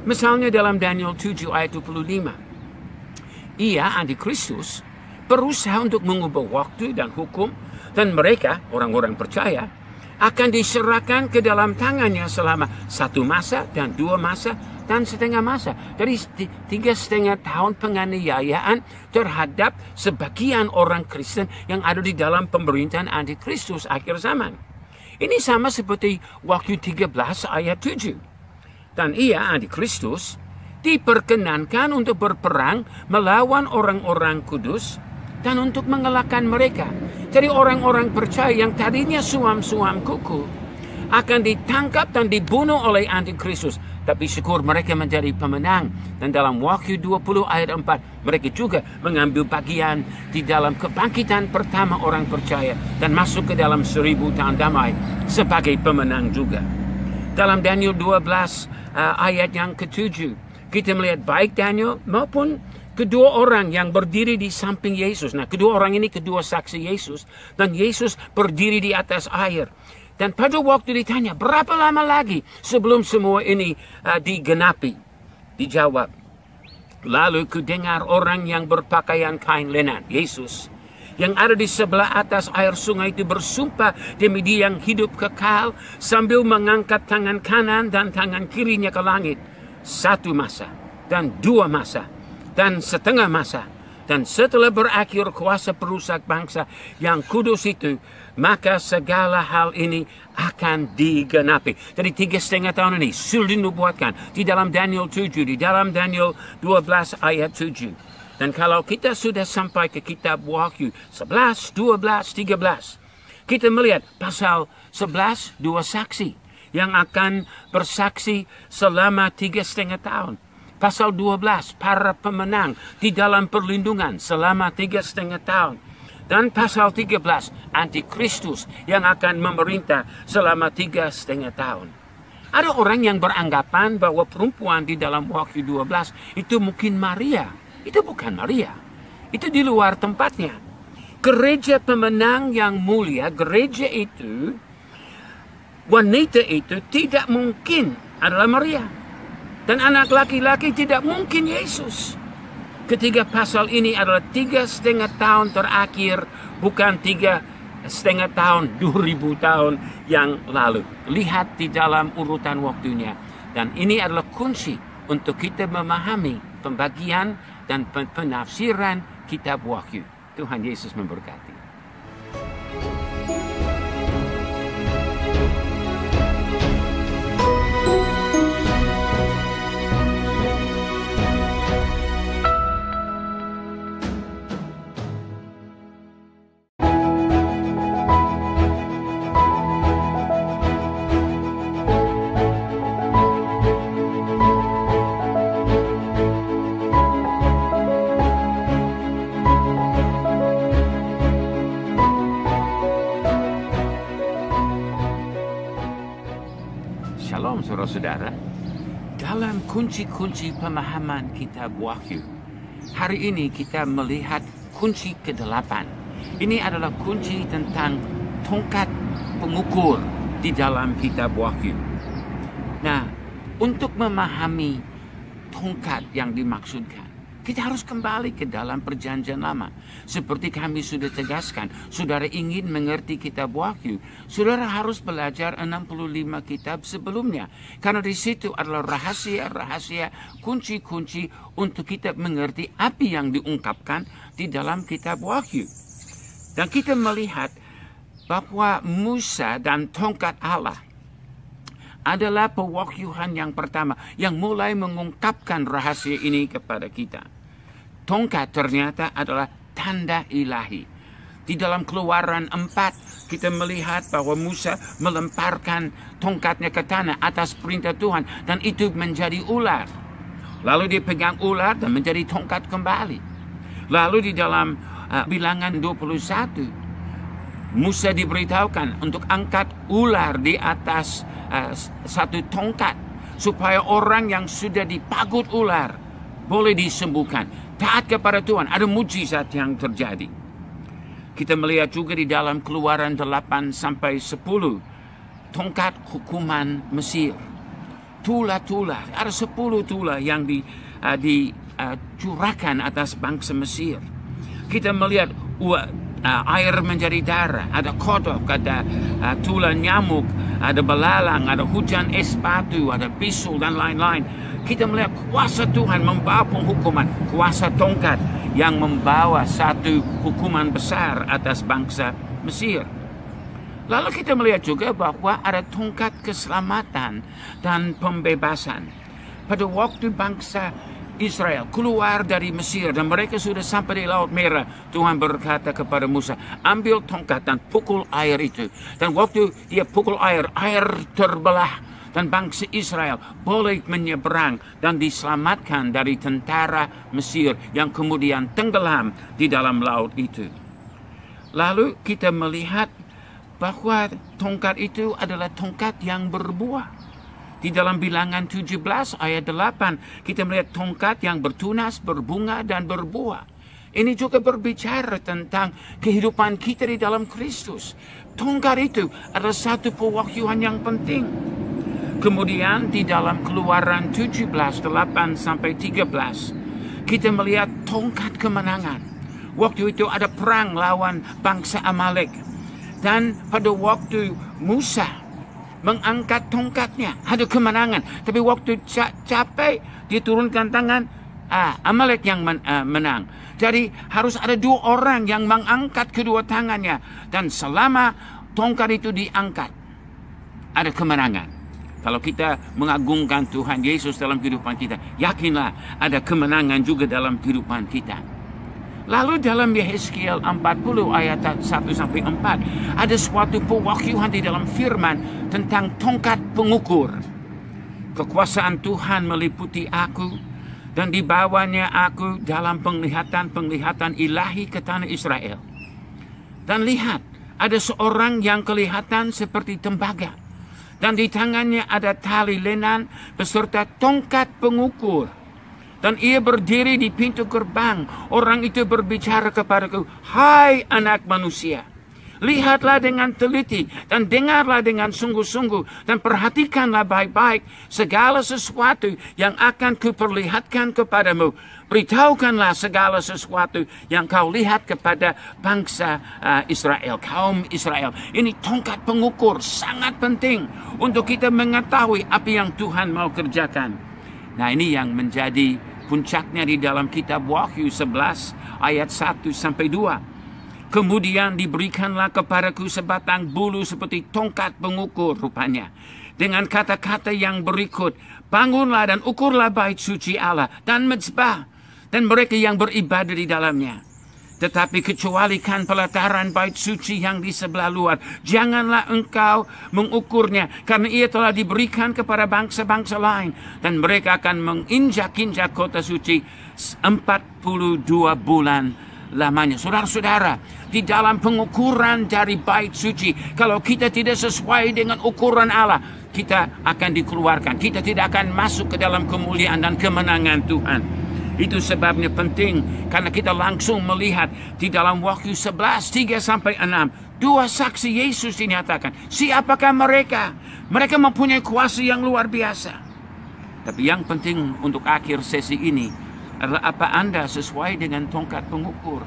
Misalnya dalam Daniel 7 ayat 25. Ia, Antikristus, berusaha untuk mengubah waktu dan hukum, dan mereka, orang-orang percaya, akan diserahkan ke dalam tangannya selama 1 masa dan 2 masa dan setengah masa. Dari 3,5 tahun penganiayaan terhadap sebagian orang Kristen yang ada di dalam pemerintahan Antikristus akhir zaman. Ini sama seperti Wahyu 13 ayat 7. Dan ia, Antikristus, diperkenankan untuk berperang melawan orang-orang kudus dan untuk mengalahkan mereka. Jadi orang-orang percaya yang tadinya suam-suam kuku akan ditangkap dan dibunuh oleh Antikristus. Tapi syukur mereka menjadi pemenang. Dan dalam Wahyu 20 ayat 4, mereka juga mengambil bagian di dalam kebangkitan pertama orang percaya dan masuk ke dalam 1000 tahun damai sebagai pemenang juga. Dalam Daniel 12 ayat yang ke-7, kita melihat baik Daniel maupun kedua orang yang berdiri di samping Yesus. Nah, kedua orang ini kedua saksi Yesus. Dan Yesus berdiri di atas air. Dan pada waktu ditanya, berapa lama lagi sebelum semua ini digenapi? Dijawab, lalu kudengar orang yang berpakaian kain lenan, Yesus, yang ada di sebelah atas air sungai itu bersumpah demi Dia yang hidup kekal sambil mengangkat tangan kanan dan tangan kirinya ke langit. 1 masa dan 2 masa dan setengah masa. Dan setelah berakhir kuasa perusak bangsa yang kudus itu, maka segala hal ini akan digenapi. Jadi 3,5 tahun ini sudah dinubuatkan di dalam Daniel 7, di dalam Daniel 12 ayat 7. Dan kalau kita sudah sampai ke kitab Wahyu 11, 12, 13, kita melihat pasal 11, 2 saksi yang akan bersaksi selama 3,5 tahun. Pasal 12, para pemenang di dalam perlindungan selama 3,5 tahun. Dan pasal 13, Antikristus yang akan memerintah selama 3,5 tahun. Ada orang yang beranggapan bahwa perempuan di dalam Wahyu 12 itu mungkin Maria. Itu bukan Maria. Itu di luar tempatnya. Gereja pemenang yang mulia, gereja itu, wanita itu tidak mungkin adalah Maria. Dan anak laki-laki tidak mungkin Yesus. Ketiga pasal ini adalah 3,5 tahun terakhir, bukan 3,5 tahun, 2000 tahun yang lalu. Lihat di dalam urutan waktunya. Dan ini adalah kunci untuk kita memahami pembagian dan penafsiran kitab Wahyu. Tuhan Yesus memberkati. Shalom saudara-saudara. Dalam kunci-kunci pemahaman kitab Wahyu, hari ini kita melihat kunci ke-8. Ini adalah kunci tentang tongkat pengukur di dalam kitab Wahyu. Nah, untuk memahami tongkat yang dimaksudkan, kita harus kembali ke dalam perjanjian lama. Seperti kami sudah tegaskan, saudara ingin mengerti kitab Wahyu, saudara harus belajar 65 kitab sebelumnya. Karena di situ adalah rahasia-rahasia, kunci-kunci untuk kita mengerti apa yang diungkapkan di dalam kitab Wahyu. Dan kita melihat bahwa Musa dan tongkat Allah adalah pewahyuan yang pertama yang mulai mengungkapkan rahasia ini kepada kita. Tongkat ternyata adalah tanda ilahi. Di dalam Keluaran 4 kita melihat bahwa Musa melemparkan tongkatnya ke tanah atas perintah Tuhan dan itu menjadi ular. Lalu dia pegang ular dan menjadi tongkat kembali. Lalu di dalam Bilangan 21 Musa diberitahukan untuk angkat ular di atas satu tongkat supaya orang yang sudah dipagut ular boleh disembuhkan. Taat kepada Tuhan, ada mujizat yang terjadi. Kita melihat juga di dalam Keluaran 8 sampai 10, tongkat hukuman Mesir. Tula-tula, ada 10 tula yang dicurahkan atas bangsa Mesir. Kita melihat air menjadi darah, ada kodok, ada tula nyamuk, ada belalang, ada hujan es batu, ada bisul dan lain-lain. Kita melihat kuasa Tuhan membawa penghukuman, kuasa tongkat yang membawa satu hukuman besar atas bangsa Mesir. Lalu kita melihat juga bahwa ada tongkat keselamatan dan pembebasan. Pada waktu bangsa Israel keluar dari Mesir dan mereka sudah sampai di Laut Merah, Tuhan berkata kepada Musa, ambil tongkat dan pukul air itu. Dan waktu dia pukul air terbelah. Dan bangsa Israel boleh menyeberang dan diselamatkan dari tentara Mesir yang kemudian tenggelam di dalam laut itu. Lalu kita melihat bahwa tongkat itu adalah tongkat yang berbuah. Di dalam Bilangan 17 ayat 8 kita melihat tongkat yang bertunas, berbunga dan berbuah. Ini juga berbicara tentang kehidupan kita di dalam Kristus. Tongkat itu adalah satu pewahyuan yang penting. Kemudian di dalam Keluaran 17, 8 sampai 13, kita melihat tongkat kemenangan. Waktu itu ada perang lawan bangsa Amalek. Dan pada waktu Musa mengangkat tongkatnya, ada kemenangan. Tapi waktu capek, dia turunkan tangan, Amalek yang menang. Jadi harus ada 2 orang yang mengangkat kedua tangannya. Dan selama tongkat itu diangkat, ada kemenangan. Kalau kita mengagungkan Tuhan Yesus dalam kehidupan kita, yakinlah ada kemenangan juga dalam kehidupan kita. Lalu dalam Yehezkiel 40 ayat 1 sampai 4, ada suatu pewahyuan di dalam firman tentang tongkat pengukur. Kekuasaan Tuhan meliputi aku dan dibawanya aku dalam penglihatan-penglihatan ilahi ke tanah Israel. Dan lihat, ada seorang yang kelihatan seperti tembaga. Dan di tangannya ada tali lenan beserta tongkat pengukur. Dan ia berdiri di pintu gerbang. Orang itu berbicara kepadaku, hai anak manusia, lihatlah dengan teliti dan dengarlah dengan sungguh-sungguh dan perhatikanlah baik-baik segala sesuatu yang akan kuperlihatkan kepadamu. Beritahukanlah segala sesuatu yang kau lihat kepada bangsa Israel, kaum Israel. Ini tongkat pengukur sangat penting untuk kita mengetahui apa yang Tuhan mau kerjakan. Nah, ini yang menjadi puncaknya di dalam kitab Wahyu 11 ayat 1 sampai 2. Kemudian diberikanlah kepadaku sebatang bulu seperti tongkat pengukur rupanya. Dengan kata-kata yang berikut, bangunlah dan ukurlah bait suci Allah dan mezbah dan mereka yang beribadah di dalamnya. Tetapi kecualikan pelataran bait suci yang di sebelah luar, janganlah engkau mengukurnya, karena ia telah diberikan kepada bangsa-bangsa lain, dan mereka akan menginjak-injak kota suci 42 bulan lamanya. Saudara-saudara, di dalam pengukuran dari bait suci, kalau kita tidak sesuai dengan ukuran Allah, kita akan dikeluarkan. Kita tidak akan masuk ke dalam kemuliaan dan kemenangan Tuhan. Itu sebabnya penting, karena kita langsung melihat di dalam Wahyu 11, 3 sampai 6, 2 saksi Yesus dinyatakan. Siapakah mereka? Mereka mempunyai kuasa yang luar biasa. Tapi yang penting untuk akhir sesi ini adalah apa Anda sesuai dengan tongkat pengukur.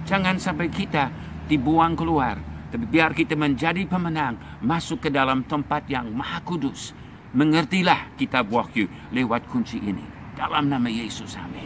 Jangan sampai kita dibuang keluar, tapi biar kita menjadi pemenang, masuk ke dalam tempat yang maha kudus. Mengertilah kitab Wahyu lewat kunci ini. Dalam nama Yesus, amin.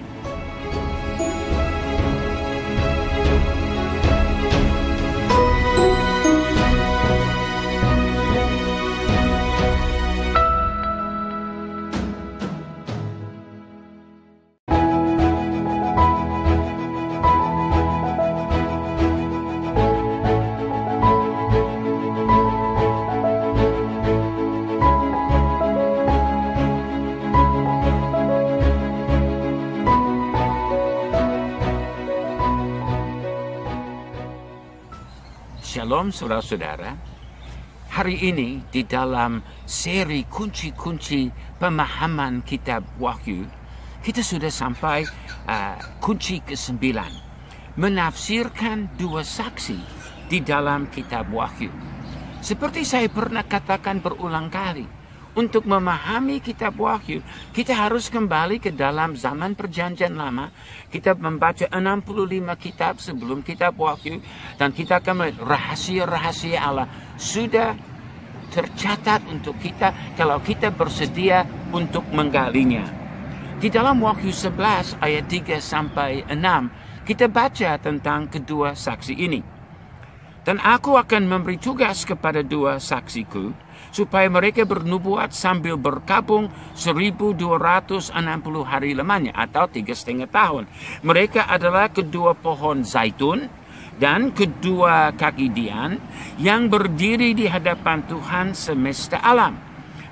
Shalom saudara-saudara. Hari ini di dalam seri kunci-kunci pemahaman kitab Wahyu, kita sudah sampai kunci ke-9. menafsirkan dua saksi di dalam kitab Wahyu. Seperti saya pernah katakan berulang kali, untuk memahami kitab Wahyu, kita harus kembali ke dalam zaman Perjanjian Lama. Kita membaca 65 kitab sebelum kitab Wahyu, dan kita akan melihat rahasia-rahasia Allah sudah tercatat untuk kita kalau kita bersedia untuk menggalinya. Di dalam Wahyu 11 ayat 3 sampai 6, kita baca tentang kedua saksi ini. Dan aku akan memberi tugas kepada dua saksiku, supaya mereka bernubuat sambil berkabung 1260 hari lamanya, atau 3,5 tahun. Mereka adalah kedua pohon zaitun dan kedua kaki dian yang berdiri di hadapan Tuhan semesta alam.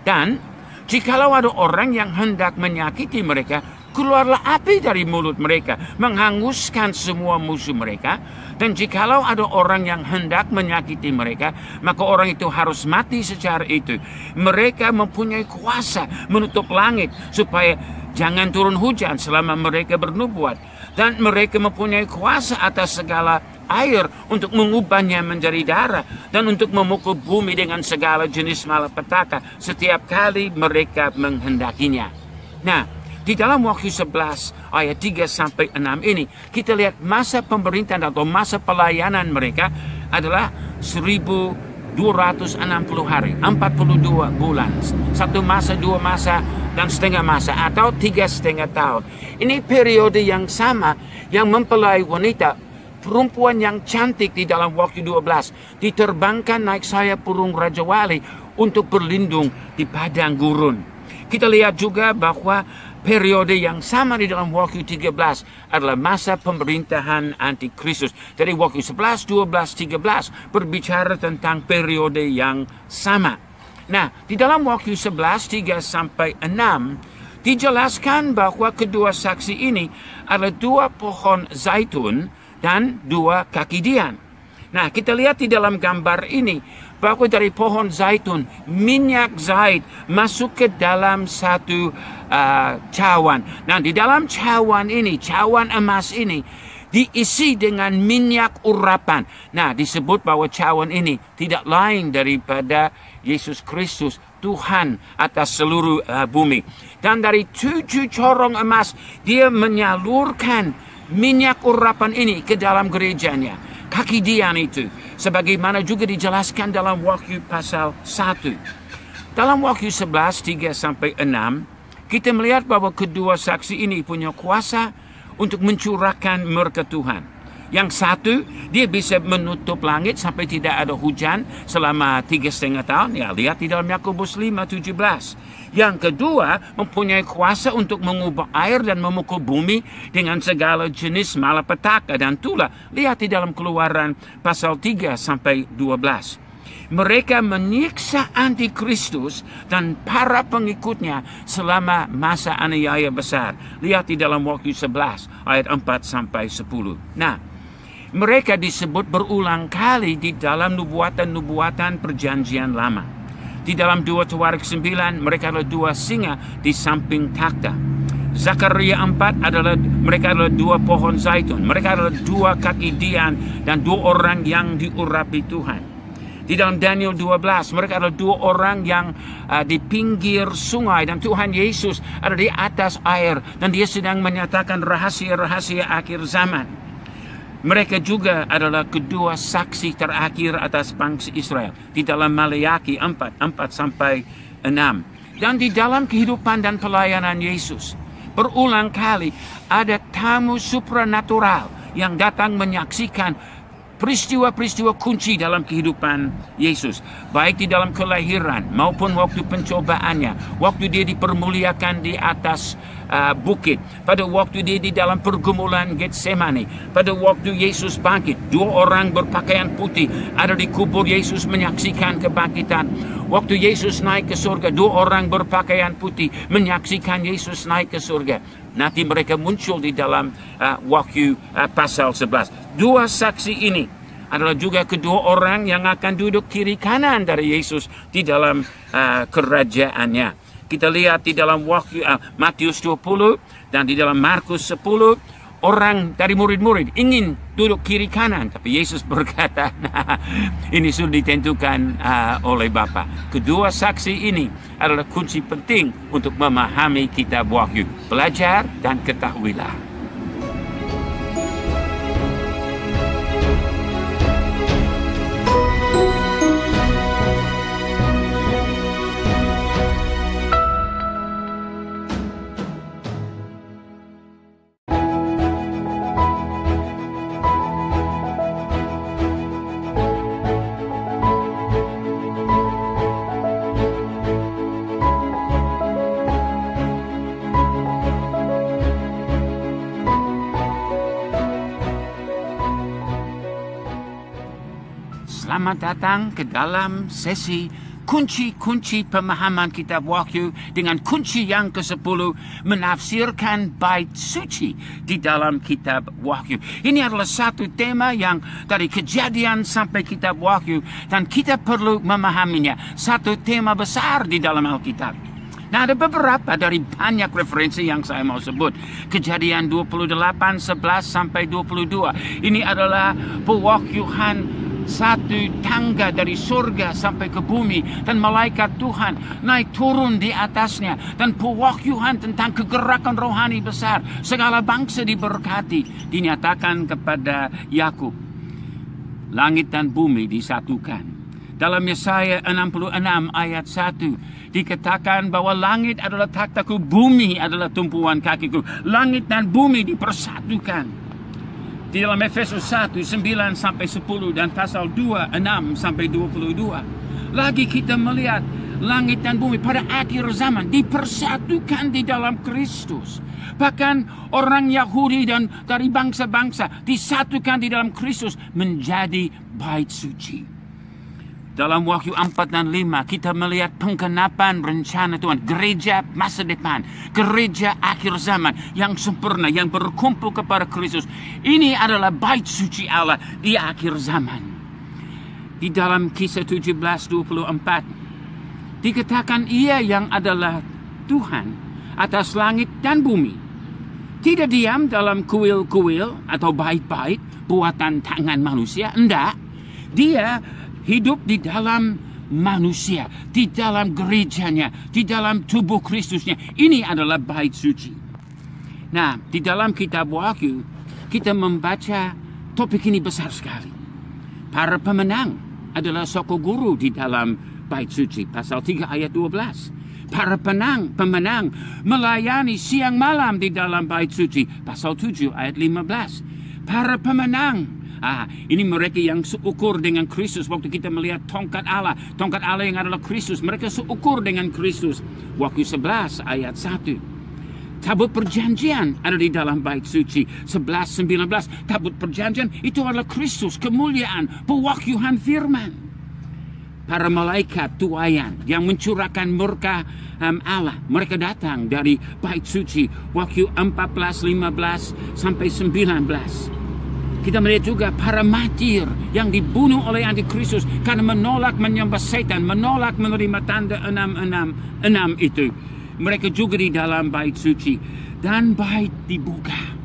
Dan jikalau ada orang yang hendak menyakiti mereka, keluarlah api dari mulut mereka, menghanguskan semua musuh mereka. Dan jikalau ada orang yang hendak menyakiti mereka, maka orang itu harus mati secara itu. Mereka mempunyai kuasa menutup langit supaya jangan turun hujan selama mereka bernubuat. Dan mereka mempunyai kuasa atas segala air untuk mengubahnya menjadi darah, dan untuk memukul bumi dengan segala jenis malapetaka setiap kali mereka menghendakinya. Nah, di dalam Wahyu 11 ayat 3 sampai 6 ini, kita lihat masa pemerintahan atau masa pelayanan mereka adalah 1260 hari, 42 bulan. Satu masa, dua masa, dan setengah masa, atau 3,5 tahun. Ini periode yang sama yang mempelai wanita, perempuan yang cantik di dalam Wahyu 12, diterbangkan naik sayap burung Raja Wali untuk berlindung di padang gurun. Kita lihat juga bahwa periode yang sama di dalam Wahyu 13 adalah masa pemerintahan Antikristus. Jadi Wahyu 11, 12, 13 berbicara tentang periode yang sama. Nah, di dalam Wahyu 11, 3 sampai 6 dijelaskan bahwa kedua saksi ini adalah dua pohon zaitun dan dua kaki dian. Nah, kita lihat di dalam gambar ini bahwa dari pohon zaitun, minyak zait masuk ke dalam satu cawan. Nah, di dalam cawan ini, cawan emas ini, diisi dengan minyak urapan. Nah, disebut bahwa cawan ini tidak lain daripada Yesus Kristus, Tuhan atas seluruh bumi. Dan dari 7 corong emas, dia menyalurkan minyak urapan ini ke dalam gerejanya. Kaki dian itu, sebagaimana juga dijelaskan dalam Wahyu pasal 1. Dalam Wahyu 11, 3 sampai 6, kita melihat bahwa kedua saksi ini punya kuasa untuk mencurahkan murka Tuhan. Yang satu, dia bisa menutup langit sampai tidak ada hujan selama 3,5 tahun. Ya, lihat di dalam Yakobus 5:17. Yang kedua, mempunyai kuasa untuk mengubah air dan memukul bumi dengan segala jenis malapetaka dan tulah. Lihat di dalam Keluaran pasal 3 sampai 12. Mereka menyiksa Antikristus dan para pengikutnya selama masa aniaya besar. Lihat di dalam Wahyu 11 ayat 4 sampai 10. Nah, mereka disebut berulang kali di dalam nubuatan-nubuatan Perjanjian Lama. Di dalam 2 Tawarik 9, mereka adalah dua singa di samping takhta. Zakaria 4 mereka adalah dua pohon zaitun. Mereka adalah dua kaki dian dan dua orang yang diurapi Tuhan. Di dalam Daniel 12, mereka adalah dua orang yang di pinggir sungai, dan Tuhan Yesus ada di atas air, dan dia sedang menyatakan rahasia-rahasia akhir zaman. Mereka juga adalah kedua saksi terakhir atas bangsa Israel di dalam Maleakhi 4 sampai 6. Dan di dalam kehidupan dan pelayanan Yesus, berulang kali ada tamu supranatural yang datang menyaksikan peristiwa-peristiwa kunci dalam kehidupan Yesus, baik di dalam kelahiran maupun waktu pencobaannya, waktu dia dipermuliakan di atas bukit, pada waktu dia di dalam pergumulan Getsemani, pada waktu Yesus bangkit, dua orang berpakaian putih ada di kubur Yesus menyaksikan kebangkitan. Waktu Yesus naik ke surga, dua orang berpakaian putih menyaksikan Yesus naik ke surga. Nanti mereka muncul di dalam Wahyu pasal 11. Dua saksi ini adalah juga kedua orang yang akan duduk kiri kanan dari Yesus di dalam kerajaannya. Kita lihat di dalam Wahyu Matius 20 dan di dalam Markus 10, orang dari murid-murid ingin duduk kiri kanan, tapi Yesus berkata, ini sudah ditentukan oleh Bapa. Kedua saksi ini adalah kunci penting untuk memahami kitab Wahyu. Belajar dan ketahuilah. Selamat datang ke dalam sesi kunci-kunci pemahaman kitab Wahyu dengan kunci yang ke-10, menafsirkan bait suci di dalam kitab Wahyu. Ini adalah satu tema yang dari Kejadian sampai kitab Wahyu, dan kita perlu memahaminya. Satu tema besar di dalam Alkitab. Nah, ada beberapa dari banyak referensi yang saya mau sebut. Kejadian 28, 11 sampai 22. Ini adalah pewahyuan satu tangga dari surga sampai ke bumi, dan malaikat Tuhan naik turun di atasnya, dan pewahyuan tentang kegerakan rohani besar. Segala bangsa diberkati. Dinyatakan kepada Yakub, langit dan bumi disatukan. Dalam Yesaya 66 ayat 1 dikatakan bahwa langit adalah takhtaku, bumi adalah tumpuan kakiku. Langit dan bumi dipersatukan. Di dalam Efesus 1, 9 sampai 10 dan pasal 2, 6 sampai 22. Lagi kita melihat langit dan bumi pada akhir zaman dipersatukan di dalam Kristus. Bahkan orang Yahudi dan dari bangsa-bangsa disatukan di dalam Kristus menjadi bait suci. Dalam Wahyu 4 dan 5 kita melihat penggenapan rencana Tuhan. Gereja masa depan. Gereja akhir zaman yang sempurna, yang berkumpul kepada Kristus. Ini adalah bait suci Allah di akhir zaman. Di dalam Kisah 17:24 dikatakan Ia yang adalah Tuhan atas langit dan bumi. Tidak diam dalam kuil-kuil atau bait-bait buatan tangan manusia. Enggak. Dia hidup di dalam manusia, di dalam gerejanya, di dalam tubuh Kristusnya. Ini adalah bait suci. Nah, di dalam kitab Wahyu, kita membaca topik ini besar sekali. Para pemenang adalah soko guru di dalam bait suci. Pasal 3 ayat 12. Para pemenang melayani siang malam di dalam bait suci. Pasal 7 ayat 15. Para pemenang, ini mereka yang seukur dengan Kristus. Waktu kita melihat tongkat Allah yang adalah Kristus, mereka seukur dengan Kristus. Wahyu 11 ayat 1. Tabut perjanjian ada di dalam bait suci. 11-19. Tabut perjanjian itu adalah Kristus, kemuliaan, pewahyuan firman. Para malaikat tuayan yang mencurahkan murka Allah, mereka datang dari bait suci. Wahyu 14-15 sampai 19. Kita melihat juga para martir yang dibunuh oleh antikristus karena menolak menyembah setan, menolak menerima tanda 666 itu. Mereka juga di dalam bait suci. Dan bait dibuka.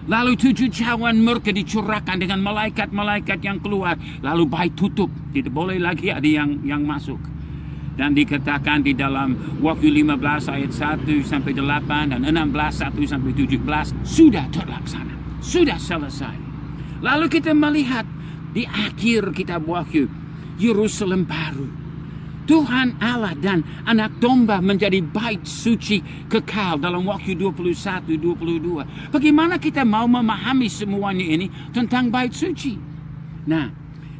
Lalu 7 cawan murka dicurahkan dengan malaikat-malaikat yang keluar. Lalu bait tutup. Tidak boleh lagi ada yang masuk. Dan dikatakan di dalam Wahyu 15 ayat 1 sampai 8 dan 16 1 sampai 17 sudah terlaksana. Sudah selesai. Lalu kita melihat di akhir kitab Wahyu, Yerusalem baru. Tuhan Allah dan anak domba menjadi bait suci kekal dalam Wahyu 21-22. Bagaimana kita mau memahami semuanya ini tentang bait suci? Nah,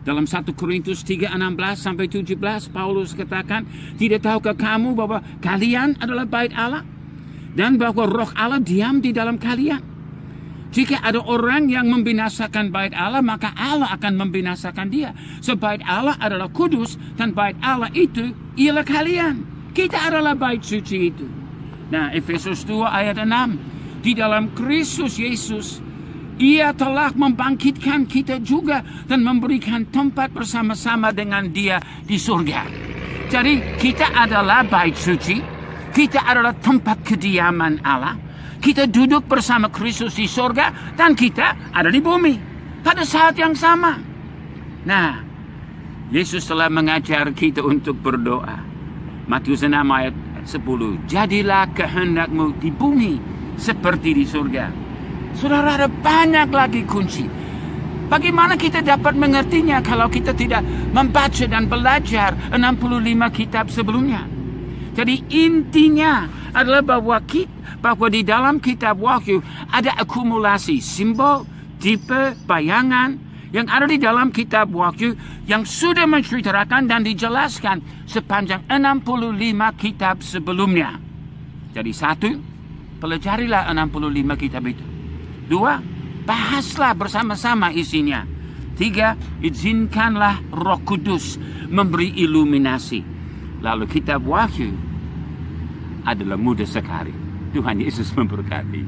dalam 1 Korintus 3:16 sampai 17 Paulus katakan, tidak tahukah kamu bahwa kalian adalah bait Allah dan bahwa roh Allah diam di dalam kalian? Jika ada orang yang membinasakan bait Allah, maka Allah akan membinasakan dia. Sebab bait Allah adalah kudus, dan bait Allah itu ialah kalian. Kita adalah bait suci itu. Nah, Efesus 2 ayat 6. Di dalam Kristus Yesus, Ia telah membangkitkan kita juga dan memberikan tempat bersama-sama dengan Dia di surga. Jadi, kita adalah bait suci. Kita adalah tempat kediaman Allah. kita duduk bersama Kristus di surga dan kita ada di bumi pada saat yang sama. Nah, Yesus telah mengajar kita untuk berdoa. Matius 6 ayat 10. Jadilah kehendakmu di bumi seperti di surga. Saudara, ada banyak lagi kunci. Bagaimana kita dapat mengertinya kalau kita tidak membaca dan belajar 65 kitab sebelumnya? Jadi intinya adalah bahwa di dalam kitab Wahyu ada akumulasi simbol, tipe, bayangan yang ada di dalam kitab Wahyu yang sudah menceritakan dan dijelaskan sepanjang 65 kitab sebelumnya. Jadi 1, pelajarilah 65 kitab itu. 2, bahaslah bersama-sama isinya. 3, izinkanlah Roh Kudus memberi iluminasi. Lalu kitab Wahyu adalah mudah sekali. Tuhan Yesus memberkati.